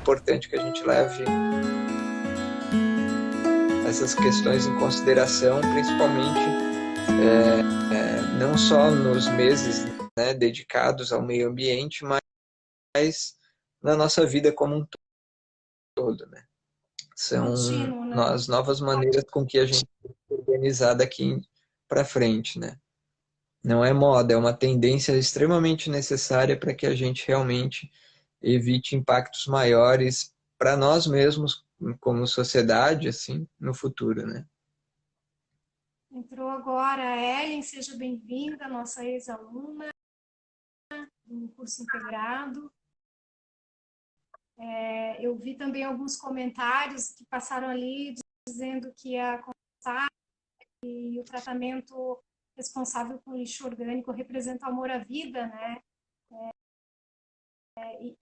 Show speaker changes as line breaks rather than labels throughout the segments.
importante que a gente leve essas questões em consideração, principalmente não só nos meses, né, dedicados ao meio ambiente, mas na nossa vida como um todo, né? São
Contínuo, né?
as novas maneiras com que a gente tem que se organizar daqui para frente, né? Não é moda, é uma tendência extremamente necessária para que a gente realmente evite impactos maiores para nós mesmos, como sociedade, assim, no futuro, né?
Entrou agora a Ellen, seja bem-vinda, nossa ex-aluna do curso integrado. Eu vi também alguns comentários que passaram ali dizendo que a compostagem e o tratamento responsável por lixo orgânico representa amor à vida, né?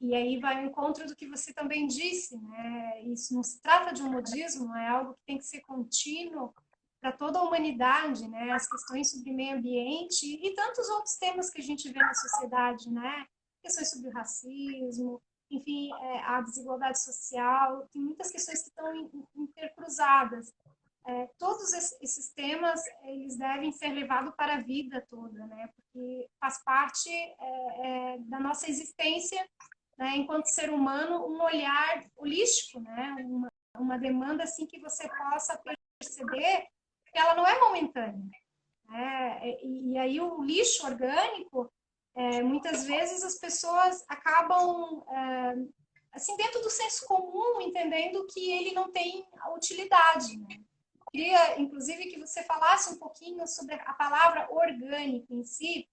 E aí vai ao encontro do que você também disse, né? Isso não se trata de um modismo, é algo que tem que ser contínuo para toda a humanidade, né? As questões sobre meio ambiente e tantos outros temas que a gente vê na sociedade, né? Questões sobre o racismo, enfim, a desigualdade social, tem muitas questões que estão intercruzadas. Todos esses temas, eles devem ser levados para a vida toda, né? Porque faz parte da nossa existência, né, enquanto ser humano, um olhar holístico, né? Uma demanda assim que você possa perceber que ela não é momentânea, né? E aí o lixo orgânico, muitas vezes as pessoas acabam assim dentro do senso comum entendendo que ele não tem utilidade, né? Queria, inclusive, que você falasse um pouquinho sobre a palavra orgânico em si,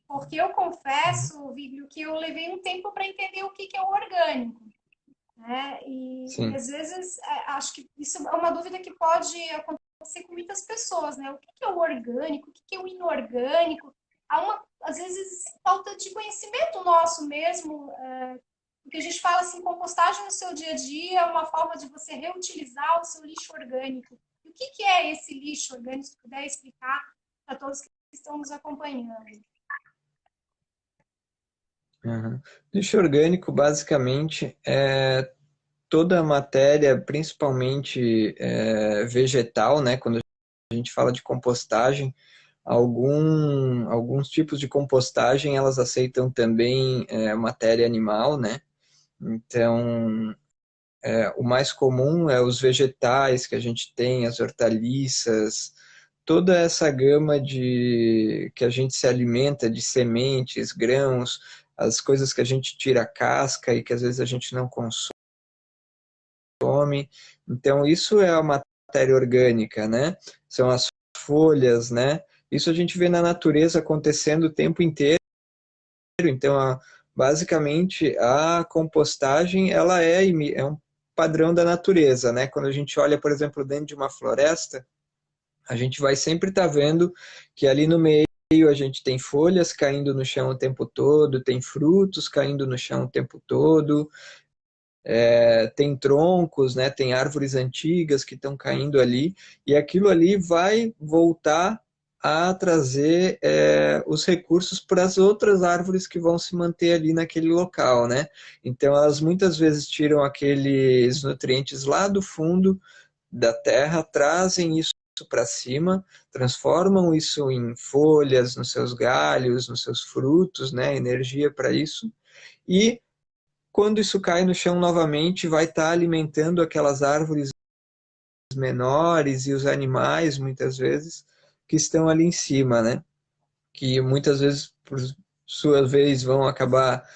porque eu confesso, Víglio, que eu levei um tempo para entender o que é o orgânico, né? E
Sim.
às vezes acho que isso é uma dúvida que pode acontecer com muitas pessoas, né? O que é o orgânico? O que é o inorgânico? Às vezes, falta de conhecimento nosso mesmo, porque a gente fala assim, compostagem no seu dia a dia é uma forma de você reutilizar o seu lixo orgânico. E o que é esse lixo orgânico? Se puder explicar para todos que estão nos acompanhando.
Uhum. Lixo orgânico, basicamente, é toda a matéria, principalmente vegetal, né? Quando a gente fala de compostagem, alguns tipos de compostagem, elas aceitam também matéria animal, né? Então, o mais comum é os vegetais que a gente tem, as hortaliças, toda essa gama de que a gente se alimenta de sementes, grãos, as coisas que a gente tira a casca e que às vezes a gente não consome. Então, isso é a matéria orgânica, né? São as folhas, né? Isso a gente vê na natureza acontecendo o tempo inteiro. Então, basicamente, a compostagem, ela é um padrão da natureza, né? Quando a gente olha, por exemplo, dentro de uma floresta, a gente vai sempre estar vendo que ali no meio a gente tem folhas caindo no chão o tempo todo, tem frutos caindo no chão o tempo todo, tem troncos, né? Tem árvores antigas que estão caindo ali, e aquilo ali vai voltar a trazer os recursos para as outras árvores que vão se manter ali naquele local, né? Então elas muitas vezes tiram aqueles nutrientes lá do fundo da terra, trazem isso para cima, transformam isso em folhas, nos seus galhos, nos seus frutos, né? Energia para isso, e quando isso cai no chão novamente, vai estar alimentando aquelas árvores menores e os animais, muitas vezes, que estão ali em cima, né? Que muitas vezes, por sua vez, vão acabar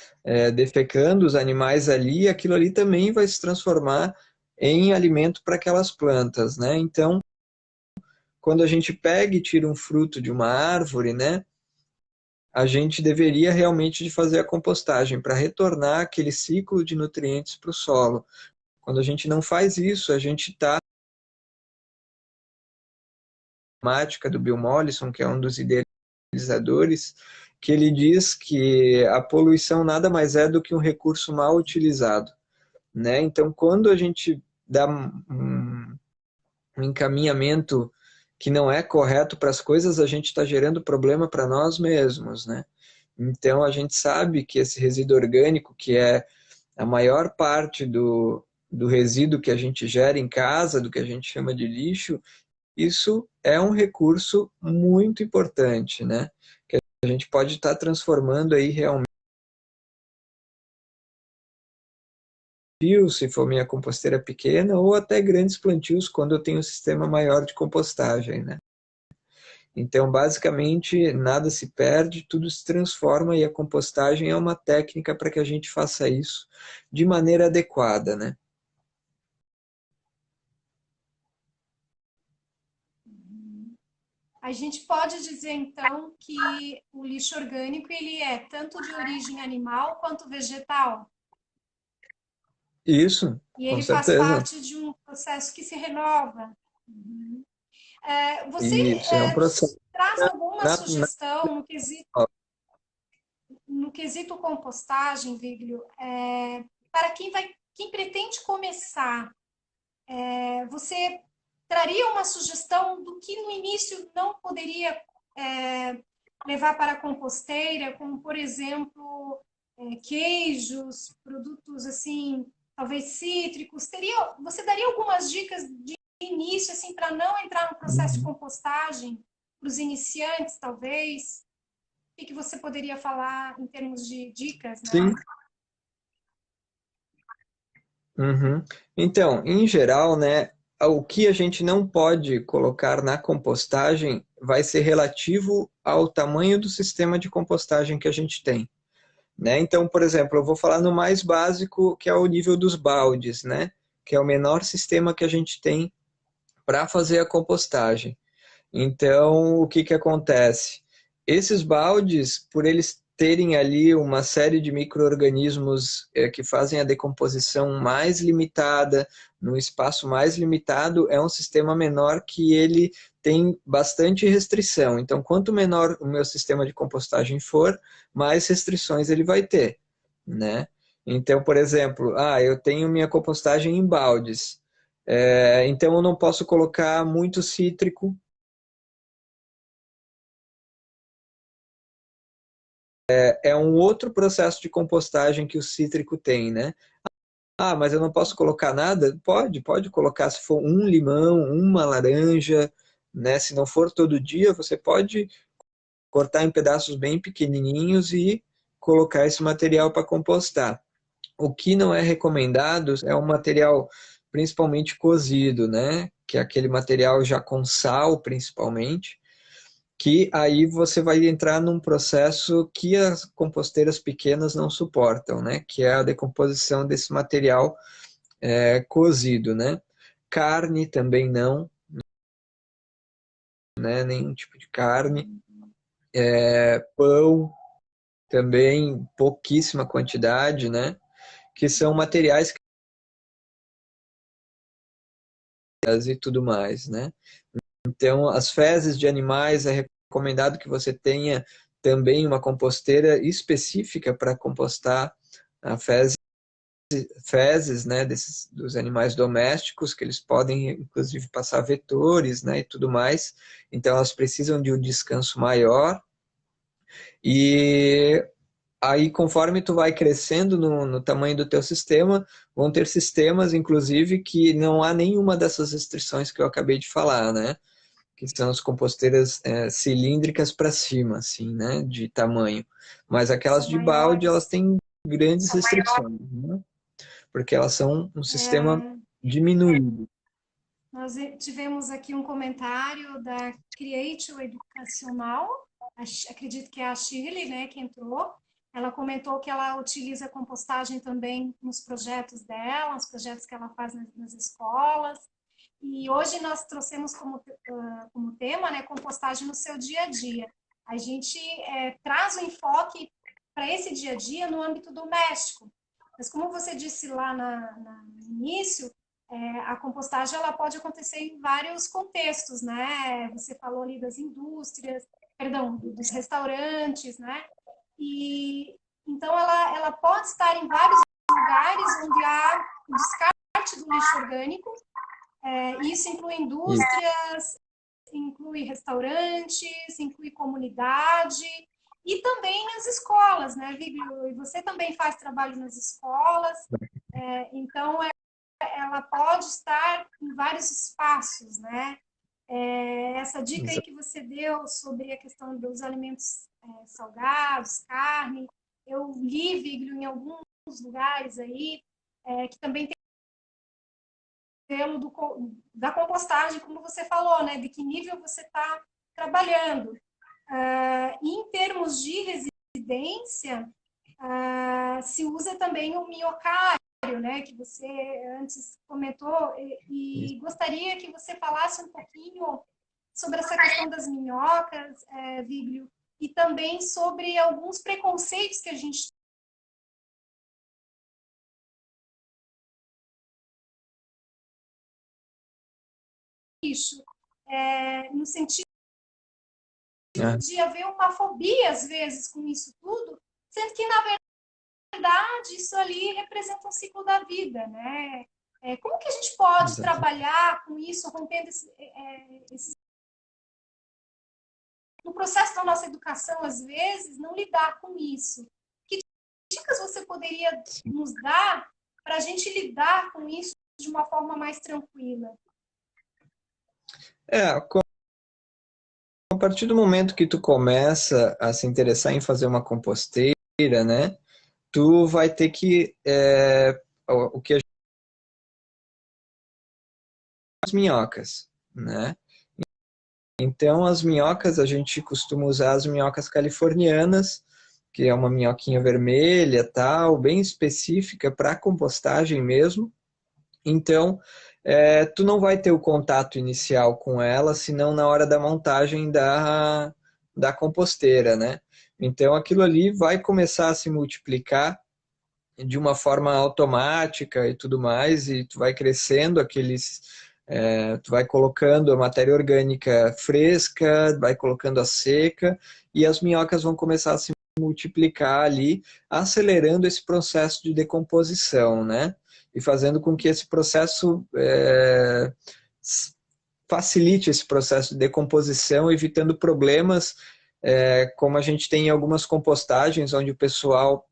defecando os animais ali, e aquilo ali também vai se transformar em alimento para aquelas plantas, né? Então, quando a gente pega e tira um fruto de uma árvore, né? A gente deveria realmente de fazer a compostagem para retornar aquele ciclo de nutrientes para o solo. Quando a gente não faz isso, a gente está na temática do Bill Mollison, que é um dos idealizadores, que ele diz que a poluição nada mais é do que um recurso mal utilizado, né? Então, quando a gente dá um encaminhamento que não é correto para as coisas, a gente está gerando problema para nós mesmos, né? Então, a gente sabe que esse resíduo orgânico, que é A maior parte do resíduo que a gente gera em casa, do que a gente chama de lixo, isso é um recurso muito importante, né? Que a gente pode estar transformando aí realmente, se for minha composteira pequena, ou até grandes plantios quando eu tenho um sistema maior de compostagem, né? Então, basicamente, nada se perde, tudo se transforma e a compostagem é uma técnica para que a gente faça isso de maneira adequada, né?
A gente pode dizer, então, que o lixo orgânico ele é tanto de origem animal quanto vegetal,
Isso,
e
com
ele faz
certeza.
parte de um processo que se renova. Uhum. Você
Isso, é um processo.
traz alguma
Na- na-
sugestão no quesito compostagem, Viglio, para quem pretende começar? Você traria uma sugestão do que no início não poderia levar para a composteira, como, por exemplo, queijos, produtos assim, talvez cítricos? Você daria algumas dicas de início assim para não entrar no processo de
Uhum.
compostagem para os iniciantes, talvez? O que você poderia falar em termos de dicas,
Sim.
né?
Uhum. Então, em geral, né, o que a gente não pode colocar na compostagem vai ser relativo ao tamanho do sistema de compostagem que a gente tem, né? Então, por exemplo, eu vou falar no mais básico, que é o nível dos baldes, né? Que é o menor sistema que a gente tem para fazer a compostagem. Então, o que que acontece? Esses baldes, por eles terem ali uma série de micro-organismos que fazem a decomposição mais limitada, num espaço mais limitado, é um sistema menor que ele tem bastante restrição. Então, quanto menor o meu sistema de compostagem for, mais restrições ele vai ter, né? Então, por exemplo, eu tenho minha compostagem em baldes. Então eu não posso colocar muito cítrico. É um outro processo de compostagem que o cítrico tem, né? Ah, mas eu não posso colocar nada? Pode colocar se for um limão, uma laranja, né? Se não for todo dia, você pode cortar em pedaços bem pequenininhos e colocar esse material para compostar. O que não é recomendado é um material principalmente cozido, né? Que é aquele material já com sal, principalmente, que aí você vai entrar num processo que as composteiras pequenas não suportam, né? Que é a decomposição desse material cozido, né? Carne também não, né? Nenhum tipo de carne. Pão também pouquíssima quantidade, né? Que são materiais e tudo mais, né? Então, as fezes de animais é recomendado que você tenha também uma composteira específica para compostar a fezes, né, dos animais domésticos, que eles podem, inclusive, passar vetores, né, e tudo mais. Então, elas precisam de um descanso maior. E aí, conforme tu vai crescendo no tamanho do teu sistema, vão ter sistemas, inclusive, que não há nenhuma dessas restrições que eu acabei de falar, né? Que são as composteiras cilíndricas para cima, assim, né, de tamanho. Mas aquelas
São
de balde, elas
maiores.
têm grandes restrições, né? Porque elas são um sistema
É,
diminuído.
nós tivemos aqui um comentário da Creatio Educacional, acredito que é a Shirley, né, que entrou. Ela comentou que ela utiliza compostagem também nos projetos dela, nos projetos que ela faz nas escolas. E hoje nós trouxemos como tema, né, compostagem no seu dia a dia. A gente traz o enfoque para esse dia a dia no âmbito doméstico. Mas como você disse lá no início, a compostagem ela pode acontecer em vários contextos, né? Você falou ali das indústrias, perdão, dos restaurantes, né? E então ela pode estar em vários lugares onde há o descarte do lixo orgânico. Isso inclui
Isso.
indústrias, inclui restaurantes, inclui comunidade e também nas escolas, né, Viglio? E você também faz trabalho nas escolas, então ela pode estar em vários espaços, né? Essa dica aí que você deu sobre a questão dos alimentos salgados, carne, eu li, Viglio, em alguns lugares aí, que também tem pelo da compostagem, como você falou, né? De que nível você está trabalhando. Em termos de residência, se usa também o miocárdio, né? Que você antes comentou, e gostaria que você falasse um pouquinho sobre essa questão das minhocas, Viglio, e também sobre alguns preconceitos que a gente tem, no sentido de haver uma fobia, às vezes, com isso tudo, sendo que, na verdade, isso ali representa um ciclo da vida, né? Como que a gente pode trabalhar com isso, rompendo no processo da nossa educação, às vezes, não lidar com isso? Que dicas você poderia nos dar para a gente lidar com isso de uma forma mais tranquila?
A partir do momento que tu começa a se interessar em fazer uma composteira, né, tu vai ter que, o que as minhocas, né? Então, as minhocas, a gente costuma usar as minhocas californianas, que é uma minhoquinha vermelha, tal, bem específica para compostagem mesmo. Então, tu não vai ter o contato inicial com ela, senão na hora da montagem da composteira, né? Então, aquilo ali vai começar a se multiplicar de uma forma automática e tudo mais, e tu vai crescendo tu vai colocando a matéria orgânica fresca, vai colocando a seca, e as minhocas vão começar a se multiplicar ali, acelerando esse processo de decomposição, né? E fazendo com que esse processo facilite esse processo de decomposição, evitando problemas, como a gente tem em algumas compostagens, onde o pessoal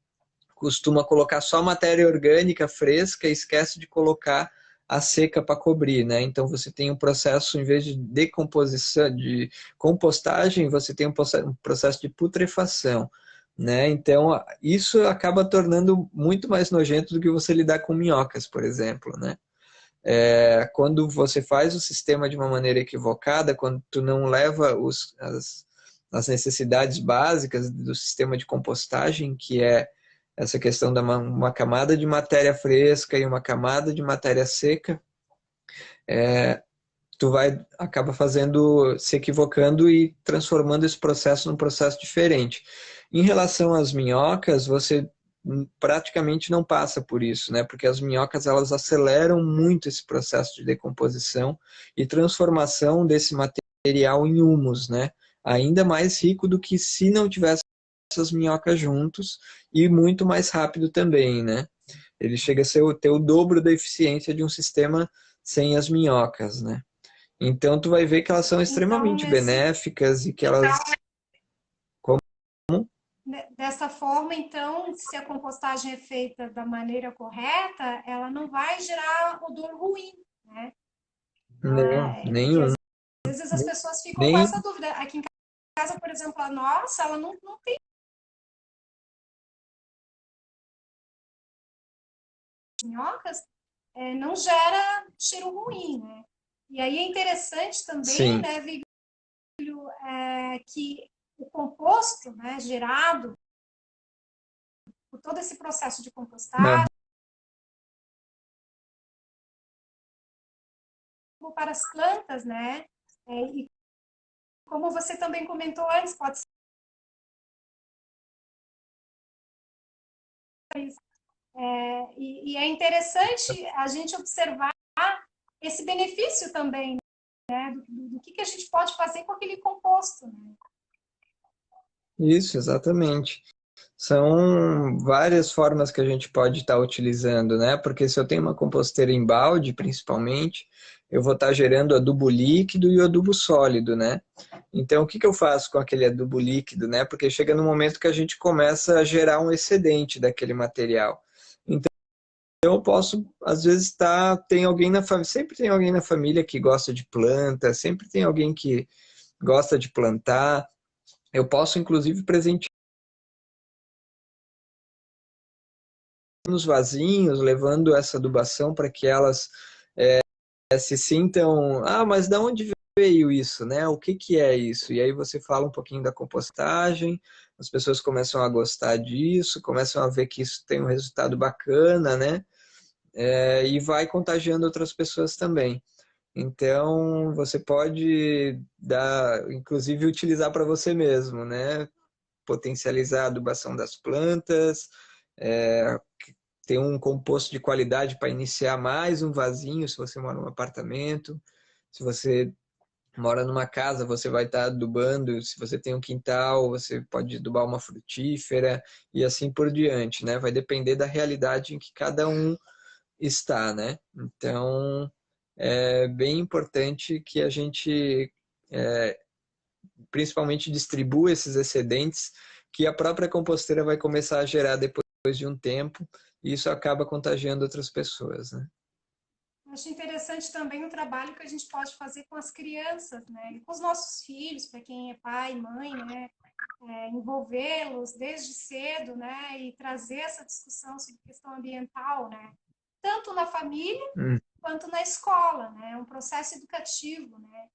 costuma colocar só matéria orgânica fresca e esquece de colocar a seca para cobrir, né? Então você tem um processo, em vez de decomposição, de compostagem, você tem um processo de putrefação, né? Então isso acaba tornando muito mais nojento do que você lidar com minhocas, por exemplo, né? Quando você faz o sistema de uma maneira equivocada, quando tu não leva as necessidades básicas do sistema de compostagem, que é essa questão da uma camada de matéria fresca e uma camada de matéria seca, tu acaba se equivocando e transformando esse processo num processo diferente. Em relação às minhocas, você praticamente não passa por isso, né? Porque as minhocas elas aceleram muito esse processo de decomposição e transformação desse material em humus, né? Ainda mais rico do que se não tivesse essas minhocas juntos e muito mais rápido também, né? Ele chega a ter o dobro da eficiência de um sistema sem as minhocas, né? Então tu vai ver que elas são
Então,
extremamente benéficas e que elas... Como?
Dessa forma, então, se a compostagem é feita da maneira correta, ela não vai gerar odor ruim, né?
Não,
Porque
nenhum.
às vezes as pessoas ficam com
Nem,
essa dúvida. Aqui em casa, por exemplo, a nossa, ela não tem minhocas, não gera cheiro ruim, né? E aí é interessante também,
sim.
né, Vigílio, que o composto, né, gerado por todo esse processo de compostagem para as plantas, né? E como você também comentou antes, pode ser isso. E é interessante a gente observar esse benefício também, né? Do que a gente pode fazer com aquele composto, né?
Isso, exatamente. São várias formas que a gente pode estar utilizando, né? Porque se eu tenho uma composteira em balde, principalmente, eu vou estar gerando adubo líquido e adubo sólido, né? Então, o que que eu faço com aquele adubo líquido, né? Porque chega no momento que a gente começa a gerar um excedente daquele material. Então, eu posso, às vezes, tem alguém na família, sempre tem alguém na família que gosta de planta, sempre tem alguém que gosta de plantar. Eu posso, inclusive, presentear nos vasinhos, levando essa adubação para que elas se sintam, mas da onde veio isso, né? O que que é isso? E aí você fala um pouquinho da compostagem, as pessoas começam a gostar disso, começam a ver que isso tem um resultado bacana, né? E vai contagiando outras pessoas também. Então, você pode dar, inclusive utilizar para você mesmo, né? Potencializar a adubação das plantas, é, ter um composto de qualidade para iniciar mais um vasinho, se você mora num apartamento. Se você mora numa casa, você vai estar adubando. Se você tem um quintal, você pode adubar uma frutífera e assim por diante, né? Vai depender da realidade em que cada um está, né? Então, é bem importante que a gente, principalmente, distribua esses excedentes que a própria composteira vai começar a gerar depois de um tempo, e isso acaba contagiando outras pessoas, né?
Acho interessante também o trabalho que a gente pode fazer com as crianças, né? E com os nossos filhos, para quem é pai, mãe, né? Envolvê-los desde cedo, né? E trazer essa discussão sobre questão ambiental, né? Tanto na família
Hum,
quanto na escola, né? É um processo educativo, né?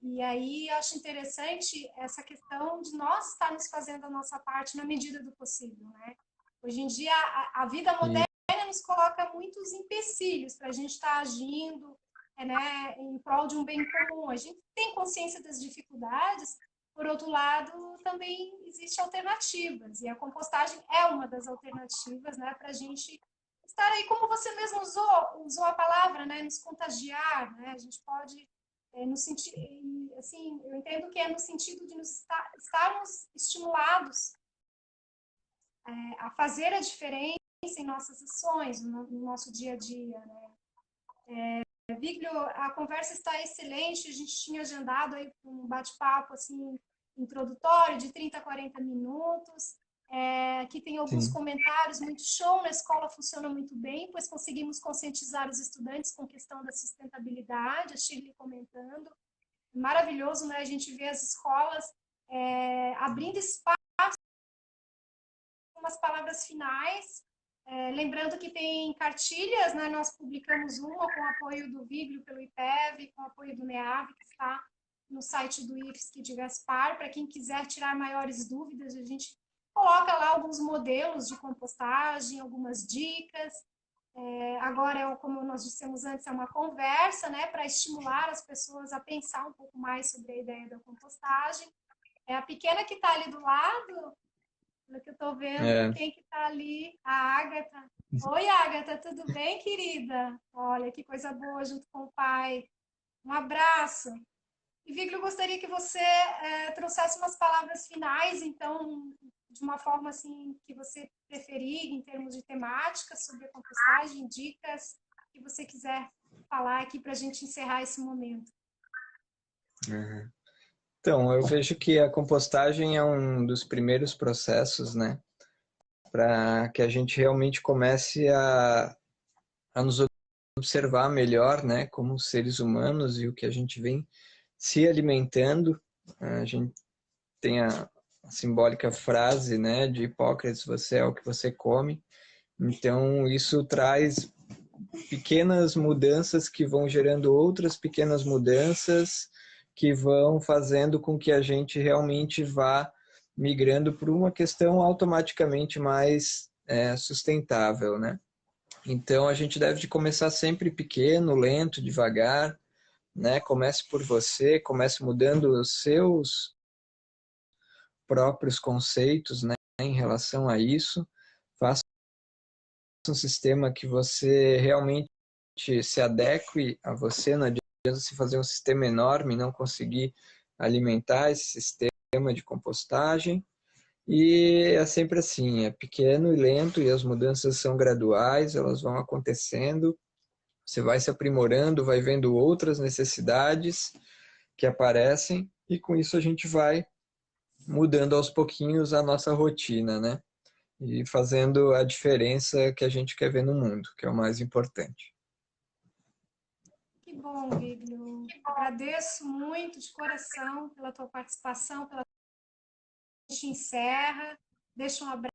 E aí eu acho interessante essa questão de nós estarmos fazendo a nossa parte na medida do possível, né? Hoje em dia, a vida
e,
moderna nos coloca muitos empecilhos para a gente estar agindo, né, em prol de um bem comum. A gente tem consciência das dificuldades, por outro lado, também existem alternativas, e a compostagem é uma das alternativas, né, para a gente estar aí, como você mesmo usou a palavra, né, nos contagiar, né, a gente pode, no sentido, assim, eu entendo que é no sentido de estarmos estimulados a fazer a diferença em nossas ações, no nosso dia a dia, né? Viglio, a conversa está excelente, a gente tinha agendado aí um bate-papo assim, introdutório de 30 a 40 minutos. Aqui tem alguns
sim.
comentários, muito show, na escola funciona muito bem, pois conseguimos conscientizar os estudantes com questão da sustentabilidade, a Shirley comentando. Maravilhoso, né? A gente vê as escolas abrindo espaço umas palavras finais. Lembrando que tem cartilhas, né? Nós publicamos uma com apoio do Viglio pelo IPEV, com apoio do NEAV, que está no site do IFSC de Gaspar. Para quem quiser tirar maiores dúvidas, a gente coloca lá alguns modelos de compostagem, algumas dicas. Agora, como nós dissemos antes, é uma conversa, né? Para estimular as pessoas a pensar um pouco mais sobre a ideia da compostagem. A pequena que está ali do lado, pelo que eu estou vendo,
É,
quem que está ali? A Ágata. Oi, Ágata, tudo bem, querida? Olha, que coisa boa junto com o pai. Um abraço. E, Viglio, eu gostaria que você trouxesse umas palavras finais, então, de uma forma assim que você preferir, em termos de temática, sobre a compostagem, dicas que você quiser falar aqui para a gente encerrar esse momento.
uhum. Então, eu vejo que a compostagem é um dos primeiros processos, né, para que a gente realmente comece a nos observar melhor, né, como seres humanos e o que a gente vem se alimentando. A gente tem a simbólica frase, né, de Hipócrates: você é o que você come. Então, isso traz pequenas mudanças que vão gerando outras pequenas mudanças que vão fazendo com que a gente realmente vá migrando para uma questão automaticamente mais sustentável, né? Então, a gente deve de começar sempre pequeno, lento, devagar, né? Comece por você, comece mudando os seus próprios conceitos, né, em relação a isso. Faça um sistema que você realmente se adeque a você. Não adianta você fazer um sistema enorme e não conseguir alimentar esse sistema de compostagem. E é sempre assim, é pequeno e lento e as mudanças são graduais, elas vão acontecendo, você vai se aprimorando, vai vendo outras necessidades que aparecem e com isso a gente vai mudando aos pouquinhos a nossa rotina, né? E fazendo a diferença que a gente quer ver no mundo, que é o mais importante.
Que bom, Giglio. Agradeço muito de coração pela tua participação, pela gente encerra. Deixa um abraço.